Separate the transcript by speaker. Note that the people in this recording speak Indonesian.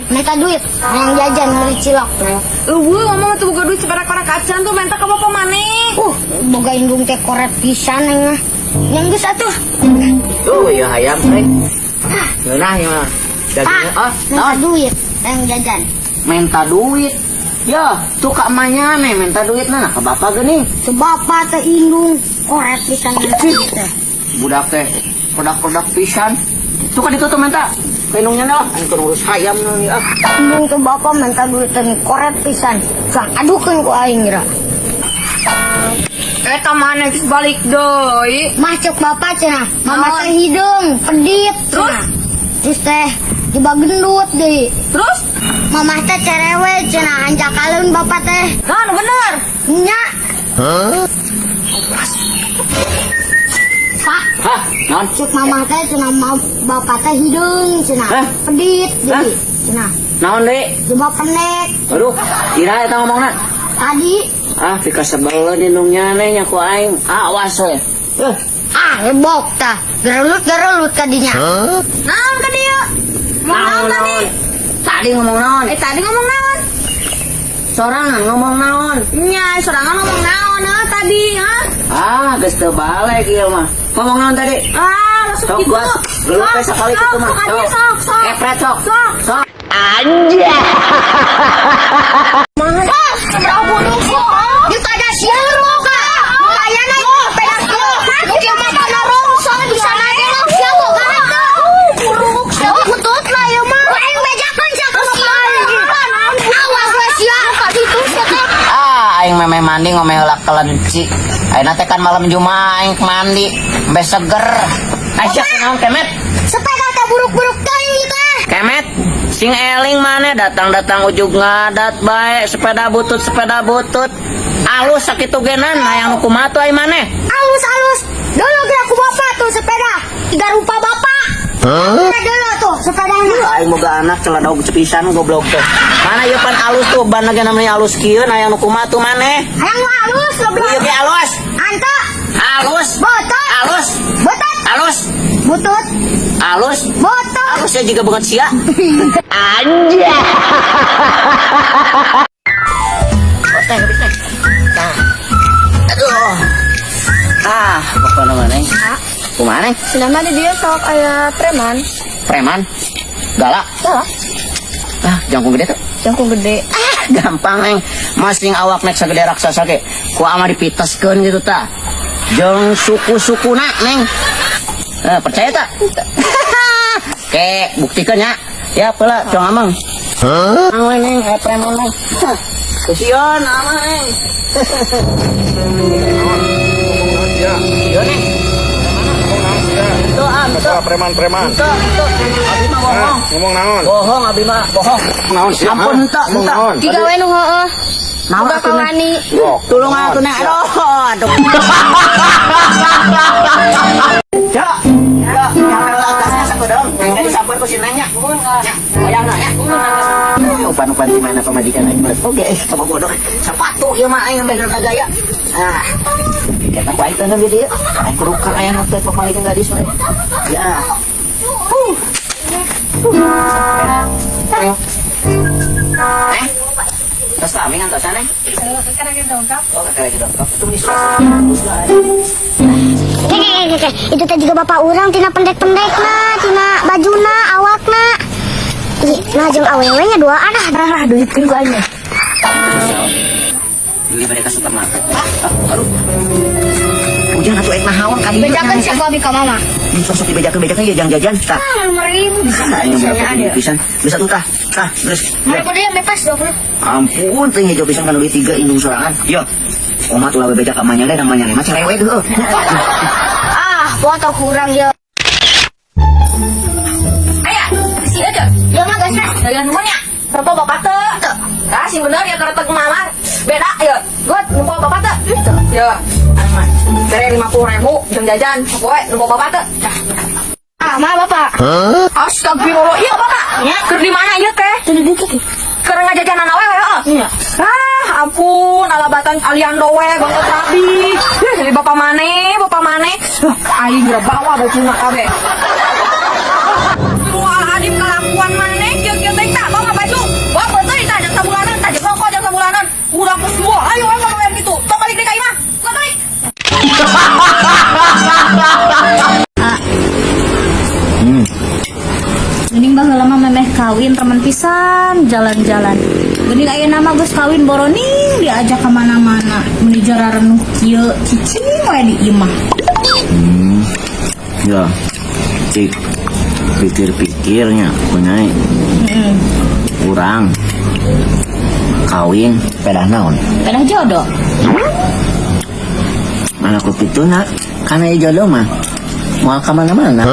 Speaker 1: Minta duit, yang jajan beli cilok.
Speaker 2: Ngomong tuh boga duit separak-parak acan tuh minta ke bapak maneh.
Speaker 1: Boga indung teh koret pisan neng. Yang geus atuh.
Speaker 3: Ya hayam teh. Nah ya. Dagingnya
Speaker 1: Minta duit, yang jajan.
Speaker 3: minta duit. Ya, tuh kak emaknya nih minta duit nah ke bapak geuning.
Speaker 1: Ke bapak teh indung koret pisan teh.
Speaker 3: Budak teh produk-produk pisan. Tuh kan itu tuh minta. Kendungnya dah, angker urus hayam nih ah.
Speaker 1: Indung ke bapak minta duit teh koret pisan. Sang adukeun ku aing ra.
Speaker 2: Eta maneh geus balik deui.
Speaker 1: Macuk bapak cenah, mama teh hidung, pedit cenah. Terus teh tiba gendut deui.
Speaker 2: Terus?
Speaker 1: Mama teh cerewe cenah hancakalun bapak teh.
Speaker 2: Kan bener.
Speaker 1: Nya. Pak,
Speaker 3: Hah, non?
Speaker 1: cuk mama teh cenah bapak teh hidung cenah.
Speaker 3: Hah?
Speaker 1: Pedit deui
Speaker 3: Hah?
Speaker 1: cenah.
Speaker 3: Naon deh?
Speaker 1: Coba pendek.
Speaker 3: Aduh, kira eta ngomongna.
Speaker 1: Tadi
Speaker 3: Pika sebel lindungnya nih nyaku aing. Awas we.
Speaker 1: lebok tah. Gerulut tadinya.
Speaker 2: Naon ka dieu? Ngomong naon tadi?
Speaker 3: Tadi ngomong naon?
Speaker 2: Tadi ngomong naon?
Speaker 3: Sorangan ngomong naon?
Speaker 2: Nya, sorangan ngomong naon tadi,
Speaker 3: Geus teu balik ieu mah. Ngomong naon tadi?
Speaker 2: Langsung
Speaker 3: Sok
Speaker 2: gitu.
Speaker 3: buat gelut we sakali kitu mah.
Speaker 2: Sok.
Speaker 3: Epret sok. Sok.
Speaker 1: Daripada siaro ka. Layana yung pedasyo. Mungkin mata na rongson bisa nage lang siaro ka. Buruk siaro putut lah ya mah. Aing bejakeun sia ka awas we sia ka ditu sia teh.
Speaker 3: Aing memeh mandi ngomeh heula kelenci. Ayeuna teh kan malam Jumat aing mandi, sampai seger. Aisyah naon kemet?
Speaker 1: Sepeda teh buruk-buruk teuing teh.
Speaker 3: Kemet, sing eling mana datang-datang ujug ngadat bae sepeda butut. Alus sakitu genan hayang kumaha tuh ai maneh?
Speaker 1: Alus. Dulu gerak ku bapak tuh sepeda. 3 rupa bapak. Dulu tuh sepedanya.
Speaker 3: Aing boga anak celadog cepisan goblok teh. Mana ieu pan alus tuh ban lagi namanya alus kieu hayang kumaha tuh maneh?
Speaker 1: Hayang alus goblok.
Speaker 3: Ieu ge alus.
Speaker 1: Anta.
Speaker 3: Alus.
Speaker 1: Botot.
Speaker 3: Alus.
Speaker 1: Botot.
Speaker 3: Alus.
Speaker 1: Butut.
Speaker 3: Alus.
Speaker 1: Botot.
Speaker 3: Alusnya juga banget sia. Teh habis teh. Nah. Aduh. Pokoknya mana? Kumaha?
Speaker 2: Senama di dia sok aya preman.
Speaker 3: Preman? Galak? Jangkung gede tuh.
Speaker 2: Jangkung gede.
Speaker 3: Gampang neng. Masing awak nek sagede raksasa ke. Ku ama dipiteskeun gitu ta. Jeung suku-sukuna neng. Percaya tak? Oke, buktikan ya. Ya pula, cong amang. Amang neng, preman neng. Kusion, amang neng. Iya neng. Itu
Speaker 4: Preman.
Speaker 3: Itu. Abi mah bohong.
Speaker 4: Ngomong naon?
Speaker 3: Bohong, abi mah bohong.
Speaker 4: Naon sih?
Speaker 3: Ampun, entah.
Speaker 2: Tiga we nu heueuh.
Speaker 3: Naon
Speaker 2: Boga
Speaker 3: atuh, Neng?
Speaker 2: kawani.
Speaker 3: Tulung aku nek. Aduh. Ya. Atasnya satu dong. Jadi sampun ku sinanya. Bayangna ya. Upan-upan di mana pemajikan aing. Oke, coba bodoh. Sepatu ieu mah aing bener gaya. Kita baik dengan dia. Aing kudu ka aya teh pemajikan gadis we. Ya. Terus kami ngantosan nih? Oh, kakak dongkap. Tulis.
Speaker 1: Itu teh juga bapak orang tina pendek-pendek na, tina bajuna, awakna. Nah jeung awewe nya duaan duitkeun ku aing.
Speaker 3: Beli mereka supermarket. Aduh. Ujang atuh ek nahaon ka dieu.
Speaker 2: Bejakeun sia ku abi ka mama.
Speaker 3: Sosok dibejakeun ya jang-jajan. Tah.
Speaker 2: 5.000 bisa.
Speaker 3: Aing berapa pisan? Bisa tuh tah. Tah, geus.
Speaker 2: Mari dia mepas 20.
Speaker 3: Ampun, teh hijau pisan kan duit 3 indung sorangan. Yo. Oma tuh lawe bejak amanya deh namanya mah cerewet heuh.
Speaker 1: Foto kurang ya.
Speaker 2: Aya, si aja.
Speaker 1: Ya mah geus.
Speaker 2: Dayan nunya. Berapa bapak teh? Tah sing bener ya karetek mama. Beda ya. Gut, numpuk bapak teh. Ya. Aman. Bere 50.000 jeung jajan. Poe numpuk bapak teh. Mah bapak. Astagfirullah. Iya bapak. Ya, keur di mana ieu teh?
Speaker 1: Teu dikit.
Speaker 2: Keur ngajajanan awe heuh. Iya. Ampun, alabatan aliando we banget abi. Jadi bapak maneh. Aing geura bawa bacuna kabeh. Wah, adim kelakuan maneh, kieu-kieu teh tah.
Speaker 4: kawin teman pisan jalan-jalan. Geuning aya nama geus kawin boroning diajak kemana-mana. Meni jararan kieu cicing we di ieu mah.
Speaker 3: Ya, cik pikir-pikirnya punai kurang kawin pedah naon
Speaker 4: Pedah jodoh.
Speaker 3: mana ku kitu nak karena jodoh mah mau kemana-mana